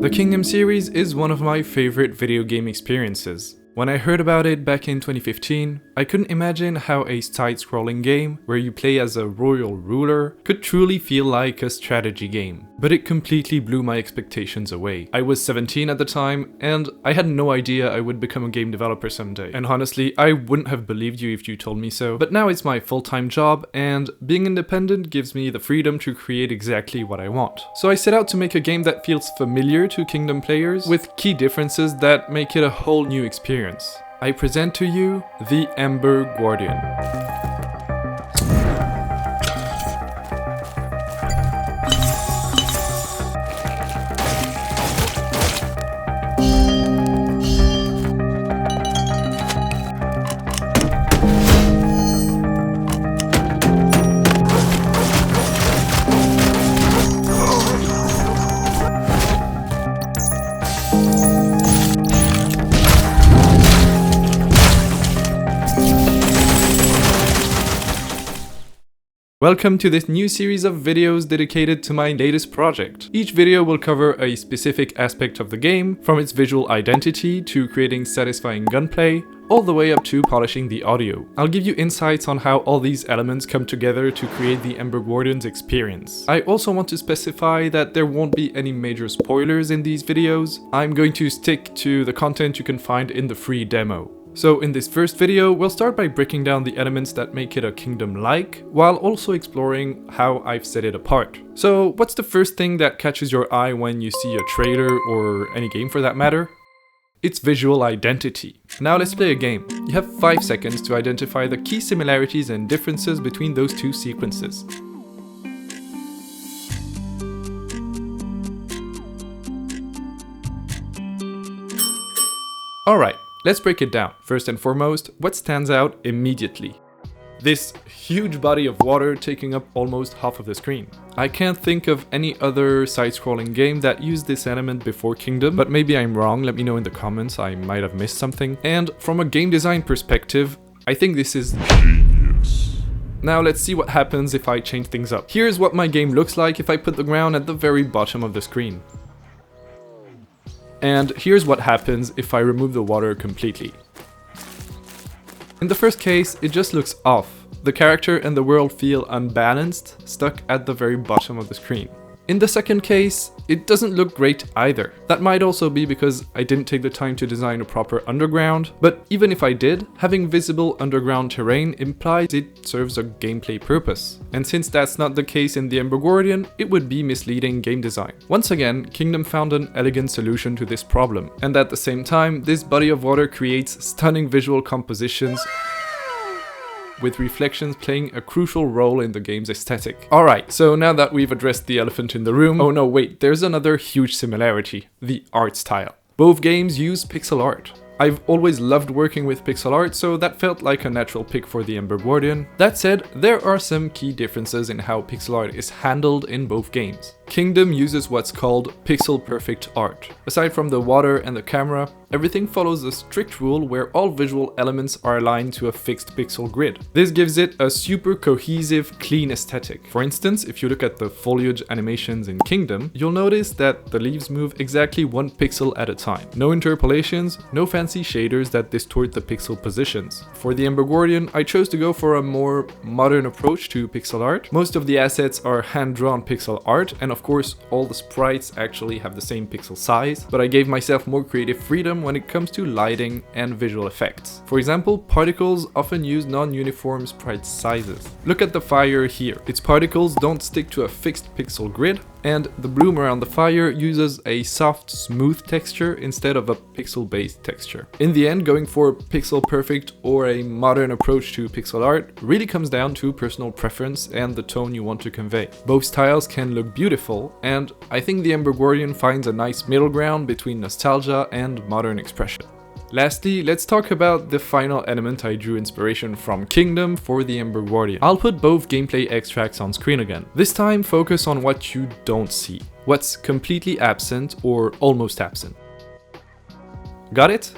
The Kingdom series is one of my favorite video game experiences. When I heard about it back in 2015, I couldn't imagine how a side-scrolling game, where you play as a royal ruler, could truly feel like a strategy game. But it completely blew my expectations away. I was 17 at the time, and I had no idea I would become a game developer someday. And honestly, I wouldn't have believed you if you told me so. But now it's my full-time job, and being independent gives me the freedom to create exactly what I want. So I set out to make a game that feels familiar to Kingdom players, with key differences that make it a whole new experience. I present to you the Ember Guardian. Welcome to this new series of videos dedicated to my latest project. Each video will cover a specific aspect of the game, from its visual identity to creating satisfying gunplay, all the way up to polishing the audio. I'll give you insights on how all these elements come together to create the Ember Guardian's experience. I also want to specify that there won't be any major spoilers in these videos. I'm going to stick to the content you can find in the free demo. So in this first video, we'll start by breaking down the elements that make it a kingdom-like, while also exploring how I've set it apart. So what's the first thing that catches your eye when you see a trailer, or any game for that matter? It's visual identity. Now let's play a game. You have 5 seconds to identify the key similarities and differences between those two sequences. Alright. Let's break it down. First and foremost, what stands out immediately? This huge body of water taking up almost half of the screen. I can't think of any other side-scrolling game that used this element before Kingdom, but maybe I'm wrong, let me know in the comments, I might have missed something. And from a game design perspective, I think this is genius. Now let's see what happens if I change things up. Here's what my game looks like if I put the ground at the very bottom of the screen. And here's what happens if I remove the water completely. In the first case, it just looks off. The character and the world feel unbalanced, stuck at the very bottom of the screen. In the second case, it doesn't look great either. That might also be because I didn't take the time to design a proper underground, but even if I did, having visible underground terrain implies it serves a gameplay purpose. And since that's not the case in the Ember Guardian, it would be misleading game design. Once again, Kingdom found an elegant solution to this problem, and at the same time, this body of water creates stunning visual compositions, with reflections playing a crucial role in the game's aesthetic. Alright, so now that we've addressed the elephant in the room, oh no wait, there's another huge similarity, the art style. Both games use pixel art. I've always loved working with pixel art, so that felt like a natural pick for the Ember Guardian. That said, there are some key differences in how pixel art is handled in both games. Kingdom uses what's called pixel-perfect art. Aside from the water and the camera, everything follows a strict rule where all visual elements are aligned to a fixed pixel grid. This gives it a super cohesive, clean aesthetic. For instance, if you look at the foliage animations in Kingdom, you'll notice that the leaves move exactly 1 pixel at a time. No interpolations, no fancy shaders that distort the pixel positions. For the Ember Guardian, I chose to go for a more modern approach to pixel art. Most of the assets are hand-drawn pixel art, and of course, all the sprites actually have the same pixel size, but I gave myself more creative freedom when it comes to lighting and visual effects. For example, particles often use non-uniform sprite sizes. Look at the fire here. Its particles don't stick to a fixed pixel grid, and the bloom around the fire uses a soft, smooth texture instead of a pixel-based texture. In the end, going for pixel perfect or a modern approach to pixel art really comes down to personal preference and the tone you want to convey. Both styles can look beautiful, and I think the Ember Guardian finds a nice middle ground between nostalgia and modern expression. Lastly, let's talk about the final element I drew inspiration from Kingdom for the Ember Guardian. I'll put both gameplay extracts on screen again. This time, focus on what you don't see, what's completely absent or almost absent. Got it?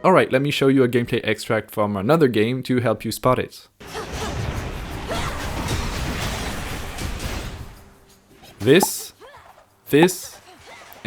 Alright, let me show you a gameplay extract from another game to help you spot it. This,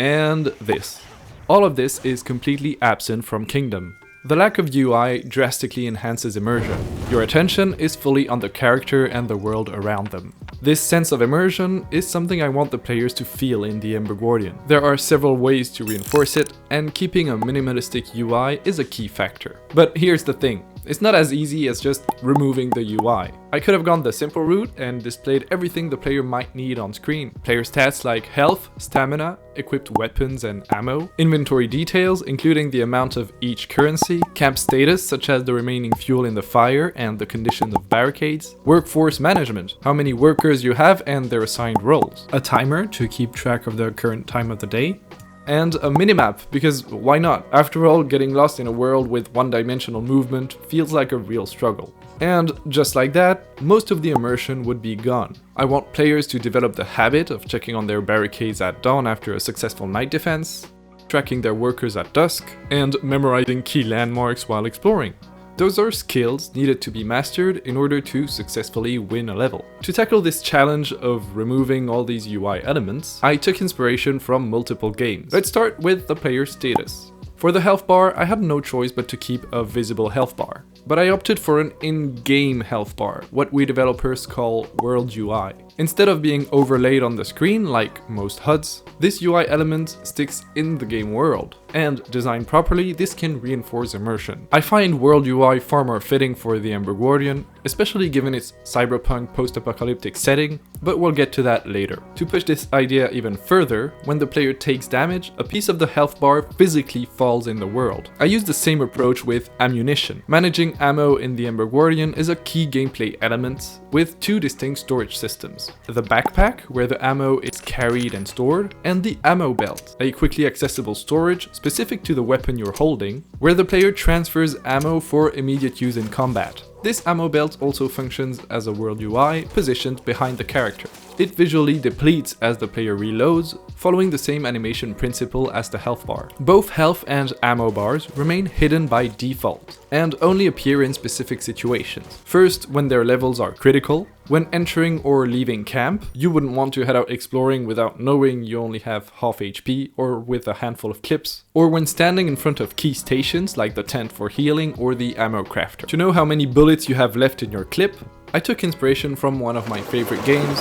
and this. All of this is completely absent from Kingdom. The lack of UI drastically enhances immersion. Your attention is fully on the character and the world around them. This sense of immersion is something I want the players to feel in the Ember Guardian. There are several ways to reinforce it, and keeping a minimalistic UI is a key factor. But here's the thing. It's not as easy as just removing the UI. I could have gone the simple route and displayed everything the player might need on screen. Player stats like health, stamina, equipped weapons and ammo, inventory details including the amount of each currency, camp status such as the remaining fuel in the fire and the condition of barricades, workforce management, how many workers you have and their assigned roles, a timer to keep track of the current time of the day, and a minimap, because why not? After all, getting lost in a world with one-dimensional movement feels like a real struggle. And just like that, most of the immersion would be gone. I want players to develop the habit of checking on their barricades at dawn after a successful night defense, tracking their workers at dusk, and memorizing key landmarks while exploring. Those are skills needed to be mastered in order to successfully win a level. To tackle this challenge of removing all these UI elements, I took inspiration from multiple games. Let's start with the player status. For the health bar, I had no choice but to keep a visible health bar. But I opted for an in-game health bar, what we developers call World UI. Instead of being overlaid on the screen like most HUDs, this UI element sticks in the game world. And designed properly, this can reinforce immersion. I find World UI far more fitting for the Ember Guardian, especially given its cyberpunk post-apocalyptic setting, but we'll get to that later. To push this idea even further, when the player takes damage, a piece of the health bar physically falls in the world. I use the same approach with ammunition. Managing ammo in the Ember Guardian is a key gameplay element with two distinct storage systems. The backpack, where the ammo is carried and stored, and the ammo belt, a quickly accessible storage specific to the weapon you're holding, where the player transfers ammo for immediate use in combat. This ammo belt also functions as a world UI positioned behind the character. It visually depletes as the player reloads, following the same animation principle as the health bar. Both health and ammo bars remain hidden by default, and only appear in specific situations. First, when their levels are critical. When entering or leaving camp, you wouldn't want to head out exploring without knowing you only have half HP or with a handful of clips. Or when standing in front of key stations like the tent for healing or the ammo crafter. To know how many bullets you have left in your clip, I took inspiration from one of my favorite games,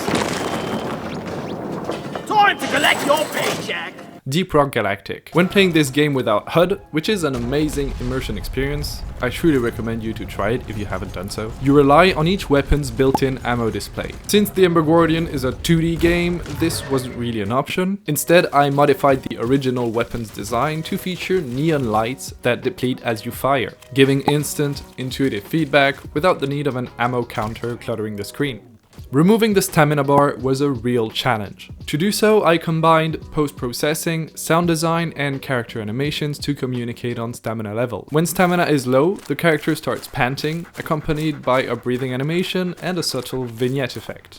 Time to collect your paycheck! Deep Rock Galactic. When playing this game without HUD, which is an amazing immersion experience, I truly recommend you to try it if you haven't done so. You rely on each weapon's built-in ammo display. Since the Ember Guardian is a 2D game, this wasn't really an option. Instead, I modified the original weapon's design to feature neon lights that deplete as you fire, giving instant, intuitive feedback without the need of an ammo counter cluttering the screen. Removing the stamina bar was a real challenge. To do so, I combined post-processing, sound design, and character animations to communicate on stamina level. When stamina is low, the character starts panting, accompanied by a breathing animation and a subtle vignette effect.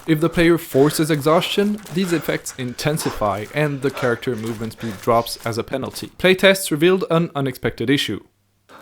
If the player forces exhaustion, these effects intensify and the character movement speed drops as a penalty. Playtests revealed an unexpected issue.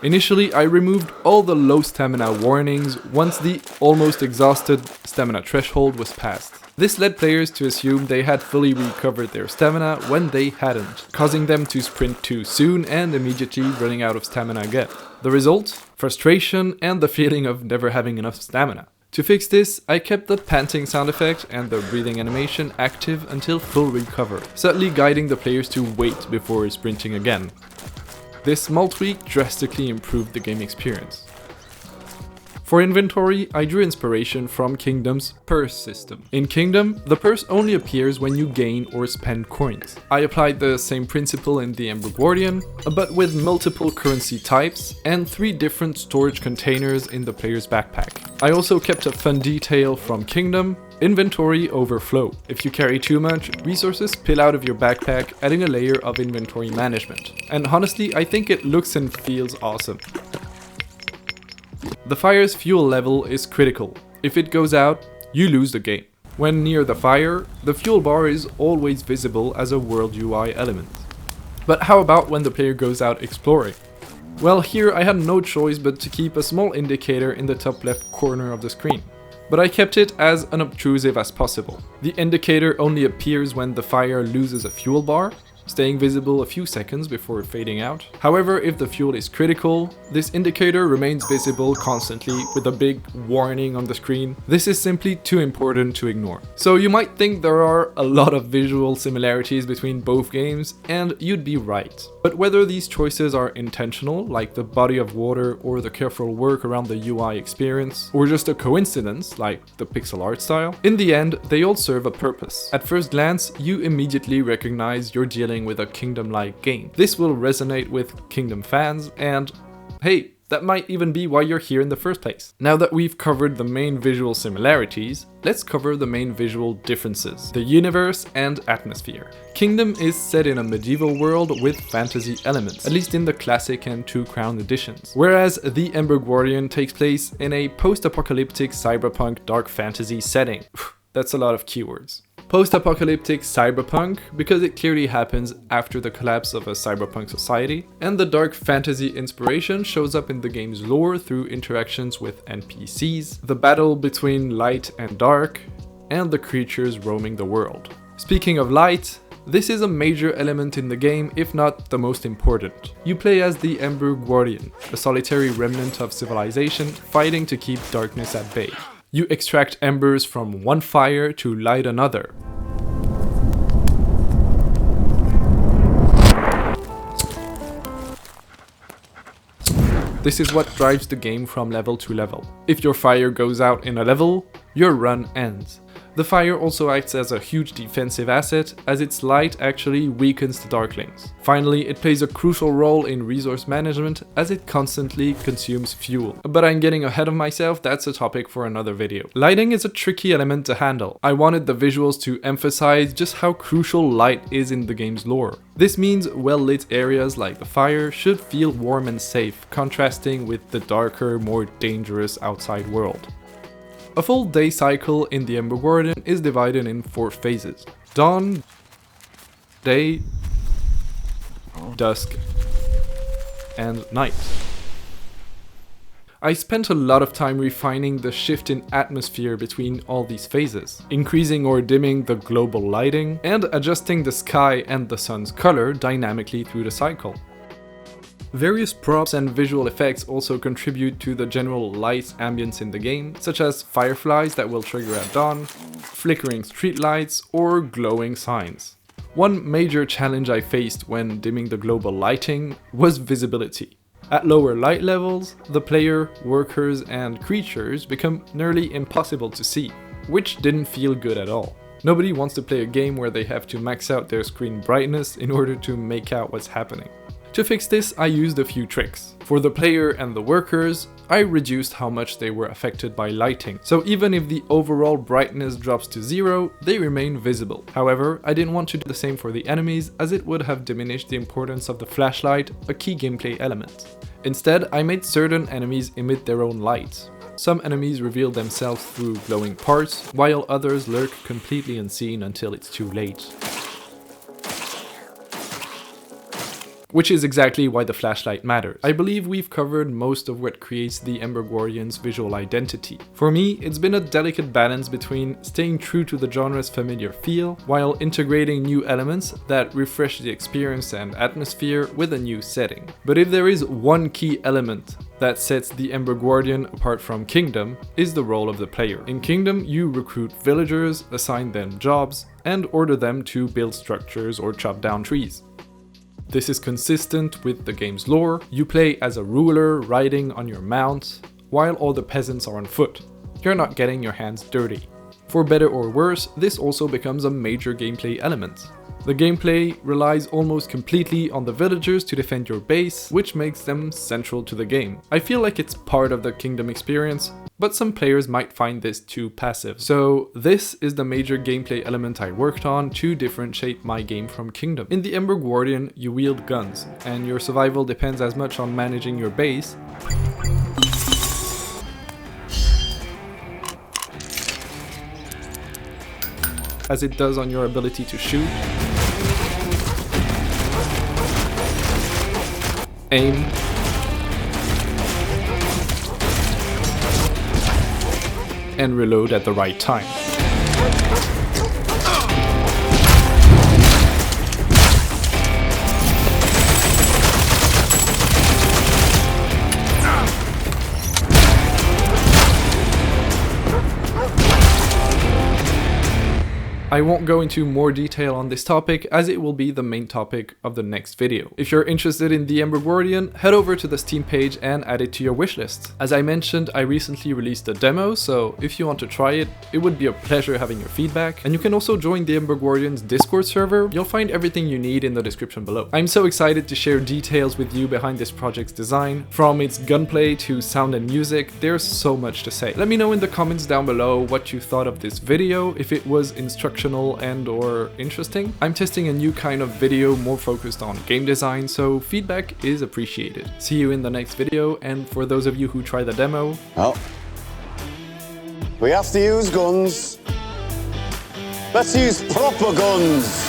Initially, I removed all the low stamina warnings once the almost exhausted stamina threshold was passed. This led players to assume they had fully recovered their stamina when they hadn't, causing them to sprint too soon and immediately running out of stamina again. The result? Frustration and the feeling of never having enough stamina. To fix this, I kept the panting sound effect and the breathing animation active until full recovery, subtly guiding the players to wait before sprinting again. This small tweak drastically improved the game experience. For inventory, I drew inspiration from Kingdom's purse system. In Kingdom, the purse only appears when you gain or spend coins. I applied the same principle in the Ember Guardian, but with multiple currency types and 3 different storage containers in the player's backpack. I also kept a fun detail from Kingdom: inventory overflow. If you carry too much, resources spill out of your backpack, adding a layer of inventory management. And honestly, I think it looks and feels awesome. The fire's fuel level is critical. If it goes out, you lose the game. When near the fire, the fuel bar is always visible as a world UI element. But how about when the player goes out exploring? Well, here I had no choice but to keep a small indicator in the top left corner of the screen. but I kept it as unobtrusive as possible. The indicator only appears when the fire loses a fuel bar, staying visible a few seconds before fading out. However, if the fuel is critical, this indicator remains visible constantly with a big warning on the screen. This is simply too important to ignore. So you might think there are a lot of visual similarities between both games, and you'd be right. But whether these choices are intentional, like the body of water or the careful work around the UI experience, or just a coincidence, like the pixel art style, in the end, they all serve a purpose. At first glance, you immediately recognize you're dealing with a Kingdom-like game. This will resonate with Kingdom fans, and hey, that might even be why you're here in the first place. Now that we've covered the main visual similarities, let's cover the main visual differences: the universe and atmosphere. Kingdom is set in a medieval world with fantasy elements, at least in the classic and Two Crown editions, whereas the Ember Guardian takes place in a post-apocalyptic cyberpunk dark fantasy setting. That's a lot of keywords. Post-apocalyptic cyberpunk because it clearly happens after the collapse of a cyberpunk society, and the dark fantasy inspiration shows up in the game's lore through interactions with NPCs, the battle between light and dark, and the creatures roaming the world. Speaking of light, this is a major element in the game, if not the most important. You play as the Ember Guardian, a solitary remnant of civilization fighting to keep darkness at bay. You extract embers from one fire to light another. This is what drives the game from level to level. If your fire goes out in a level, your run ends. The fire also acts as a huge defensive asset, as its light actually weakens the Darklings. Finally, it plays a crucial role in resource management, as it constantly consumes fuel. But I'm getting ahead of myself, that's a topic for another video. Lighting is a tricky element to handle. I wanted the visuals to emphasize just how crucial light is in the game's lore. This means well-lit areas like the fire should feel warm and safe, contrasting with the darker, more dangerous outside world. A full day cycle in the Ember Guardian is divided in 4 phases: dawn, day, dusk, and night. I spent a lot of time refining the shift in atmosphere between all these phases, increasing or dimming the global lighting, and adjusting the sky and the sun's color dynamically through the cycle. Various props and visual effects also contribute to the general light ambience in the game, such as fireflies that will trigger at dawn, flickering streetlights, or glowing signs. One major challenge I faced when dimming the global lighting was visibility. At lower light levels, the player, workers, and creatures become nearly impossible to see, which didn't feel good at all. Nobody wants to play a game where they have to max out their screen brightness in order to make out what's happening. To fix this, I used a few tricks. For the player and the workers, I reduced how much they were affected by lighting, so even if the overall brightness drops to 0, they remain visible. However, I didn't want to do the same for the enemies, as it would have diminished the importance of the flashlight, a key gameplay element. Instead, I made certain enemies emit their own light. Some enemies reveal themselves through glowing parts, while others lurk completely unseen until it's too late. Which is exactly why the flashlight matters. I believe we've covered most of what creates the Ember Guardian's visual identity. For me, it's been a delicate balance between staying true to the genre's familiar feel, while integrating new elements that refresh the experience and atmosphere with a new setting. But if there is one key element that sets the Ember Guardian apart from Kingdom, is the role of the player. In Kingdom, you recruit villagers, assign them jobs, and order them to build structures or chop down trees. This is consistent with the game's lore. You play as a ruler riding on your mount, while all the peasants are on foot. You're not getting your hands dirty. For better or worse, this also becomes a major gameplay element. The gameplay relies almost completely on the villagers to defend your base, which makes them central to the game. I feel like it's part of the Kingdom experience, but some players might find this too passive. So this is the major gameplay element I worked on to differentiate my game from Kingdom. In the Ember Guardian, you wield guns, and your survival depends as much on managing your base as it does on your ability to shoot, aim, and reload at the right time. I won't go into more detail on this topic as it will be the main topic of the next video. If you're interested in the Ember Guardian, head over to the Steam page and add it to your wishlist. As I mentioned, I recently released a demo, so if you want to try it, it would be a pleasure having your feedback. And you can also join the Ember Guardian's Discord server. You'll find everything you need in the description below. I'm so excited to share details with you behind this project's design. From its gunplay to sound and music, there's so much to say. Let me know in the comments down below what you thought of this video, if it was instructional and or interesting. I'm testing a new kind of video more focused on game design, so feedback is appreciated. See you in the next video, and for those of you who try the demo, well, we have to use guns. Let's use proper guns.